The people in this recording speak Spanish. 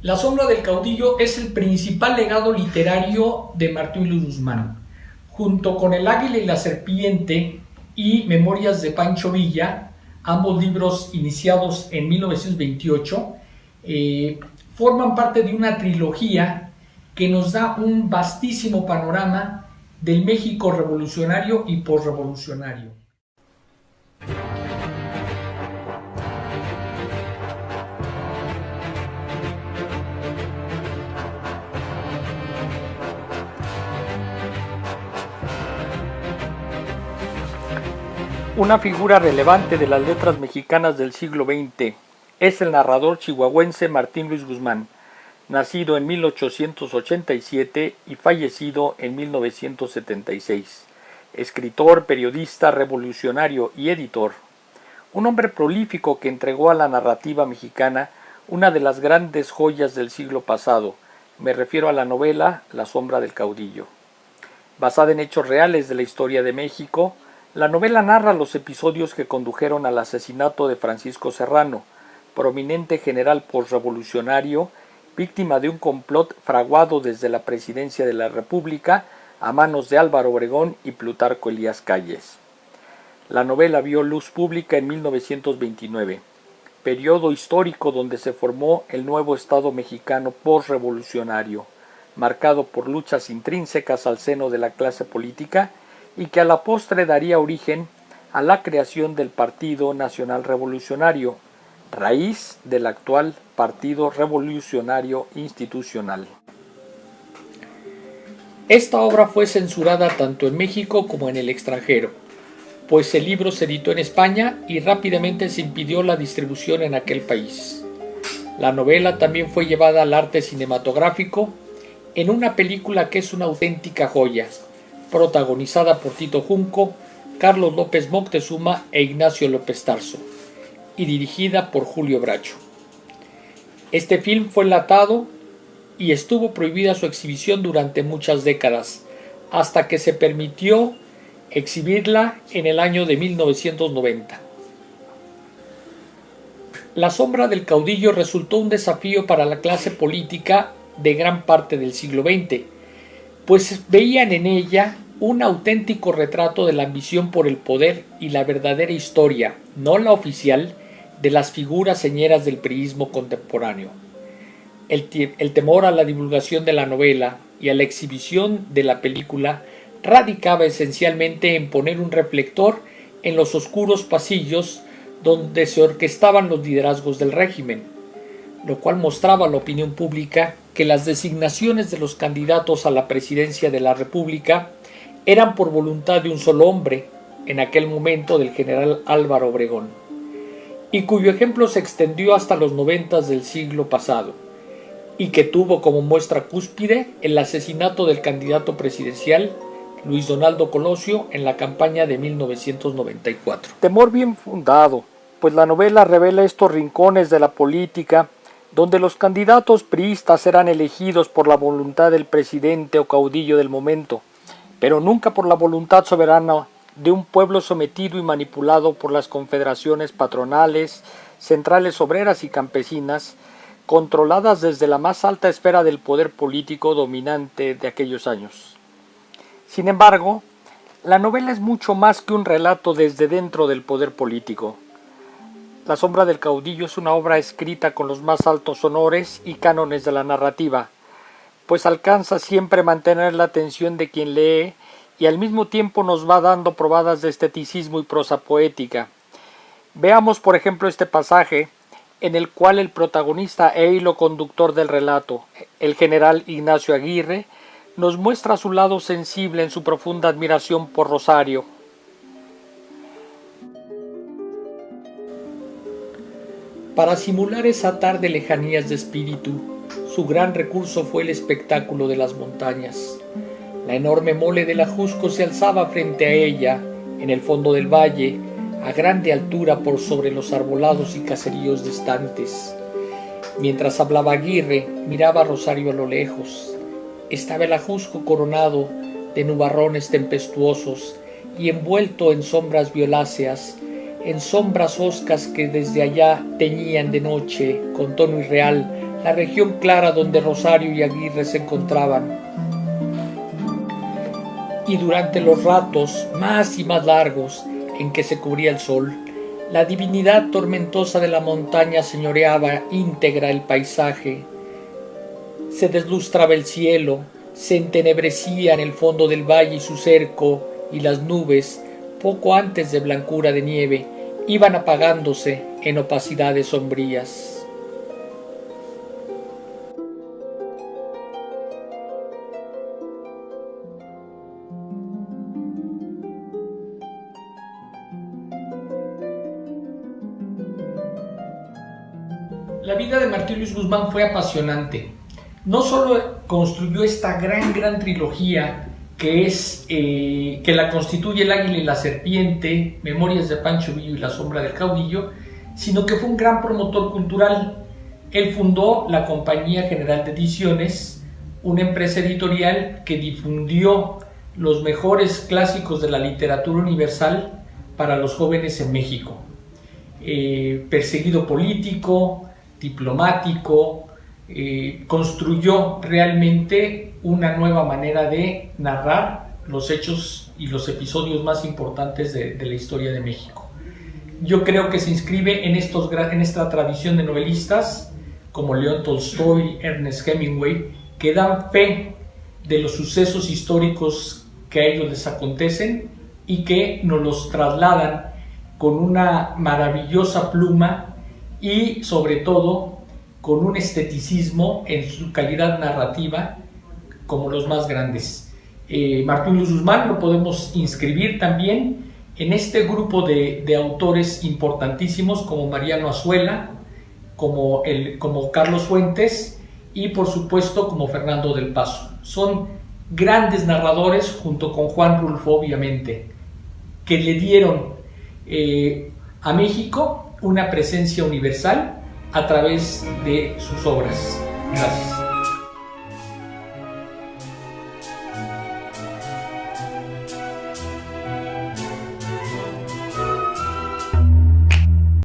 La sombra del caudillo es el principal legado literario de Martín Luis Guzmán. Junto con El águila y la serpiente y Memorias de Pancho Villa, ambos libros iniciados en 1928, forman parte de una trilogía que nos da un vastísimo panorama del México revolucionario y posrevolucionario. Una figura relevante de las letras mexicanas del siglo XX es el narrador chihuahuense Martín Luis Guzmán, nacido en 1887 y fallecido en 1976, escritor, periodista, revolucionario y editor. Un hombre prolífico que entregó a la narrativa mexicana una de las grandes joyas del siglo pasado. Me refiero a la novela La sombra del caudillo. Basada en hechos reales de la historia de México, la novela narra los episodios que condujeron al asesinato de Francisco Serrano, prominente general posrevolucionario, víctima de un complot fraguado desde la presidencia de la República a manos de Álvaro Obregón y Plutarco Elías Calles. La novela vio luz pública en 1929, periodo histórico donde se formó el nuevo Estado mexicano posrevolucionario, marcado por luchas intrínsecas al seno de la clase política y que a la postre daría origen a la creación del Partido Nacional Revolucionario, raíz del actual Partido Revolucionario Institucional. Esta obra fue censurada tanto en México como en el extranjero, pues el libro se editó en España y rápidamente se impidió la distribución en aquel país. La novela también fue llevada al arte cinematográfico en una película que es una auténtica joya, protagonizada por Tito Junco, Carlos López Moctezuma e Ignacio López Tarso, y dirigida por Julio Bracho. Este film fue enlatado y estuvo prohibida su exhibición durante muchas décadas, hasta que se permitió exhibirla en el año de 1990. La sombra del caudillo resultó un desafío para la clase política de gran parte del siglo XX, pues veían en ella un auténtico retrato de la ambición por el poder y la verdadera historia, no la oficial, de las figuras señeras del priismo contemporáneo. El temor a la divulgación de la novela y a la exhibición de la película radicaba esencialmente en poner un reflector en los oscuros pasillos donde se orquestaban los liderazgos del régimen, lo cual mostraba a la opinión pública que las designaciones de los candidatos a la presidencia de la República eran por voluntad de un solo hombre, en aquel momento del general Álvaro Obregón, y cuyo ejemplo se extendió hasta los 90 del siglo pasado, y que tuvo como muestra cúspide el asesinato del candidato presidencial Luis Donaldo Colosio en la campaña de 1994. Temor bien fundado, pues la novela revela estos rincones de la política donde los candidatos priistas eran elegidos por la voluntad del presidente o caudillo del momento, pero nunca por la voluntad soberana de un pueblo sometido y manipulado por las confederaciones patronales, centrales obreras y campesinas, controladas desde la más alta esfera del poder político dominante de aquellos años. Sin embargo, la novela es mucho más que un relato desde dentro del poder político. La sombra del caudillo es una obra escrita con los más altos honores y cánones de la narrativa, pues alcanza siempre mantener la atención de quien lee y al mismo tiempo nos va dando probadas de esteticismo y prosa poética. Veamos por ejemplo este pasaje en el cual el protagonista e hilo conductor del relato, el general Ignacio Aguirre, nos muestra su lado sensible en su profunda admiración por Rosario. Para simular esa tarde lejanías de espíritu, su gran recurso fue el espectáculo de las montañas. La enorme mole del Ajusco se alzaba frente a ella, en el fondo del valle, a grande altura por sobre los arbolados y caseríos distantes. Mientras hablaba Aguirre, miraba a Rosario a lo lejos. Estaba el Ajusco coronado de nubarrones tempestuosos y envuelto en sombras violáceas, en sombras hoscas que desde allá teñían de noche, con tono irreal, la región clara donde Rosario y Aguirre se encontraban. Y durante los ratos más y más largos en que se cubría el sol, la divinidad tormentosa de la montaña señoreaba íntegra el paisaje. Se deslustraba el cielo, se entenebrecía en el fondo del valle y su cerco, y las nubes, poco antes de blancura de nieve, iban apagándose en opacidades sombrías. La vida de Martín Luis Guzmán fue apasionante. No solo construyó esta gran trilogía que la constituye El Águila y la Serpiente, Memorias de Pancho Villa y La Sombra del Caudillo, sino que fue un gran promotor cultural. Él fundó la Compañía General de Ediciones, una empresa editorial que difundió los mejores clásicos de la literatura universal para los jóvenes en México. Perseguido político, diplomático, construyó realmente una nueva manera de narrar los hechos y los episodios más importantes de la historia de México. Yo creo que se inscribe en esta tradición de novelistas como León Tolstoy, Ernest Hemingway, que dan fe de los sucesos históricos que a ellos les acontecen y que nos los trasladan con una maravillosa pluma y sobre todo con un esteticismo en su calidad narrativa como los más grandes. Martín Luis Guzmán lo podemos inscribir también en este grupo de autores importantísimos como Mariano Azuela, como Carlos Fuentes y por supuesto como Fernando del Paso. Son grandes narradores junto con Juan Rulfo, obviamente, que le dieron a México una presencia universal a través de sus obras. Gracias.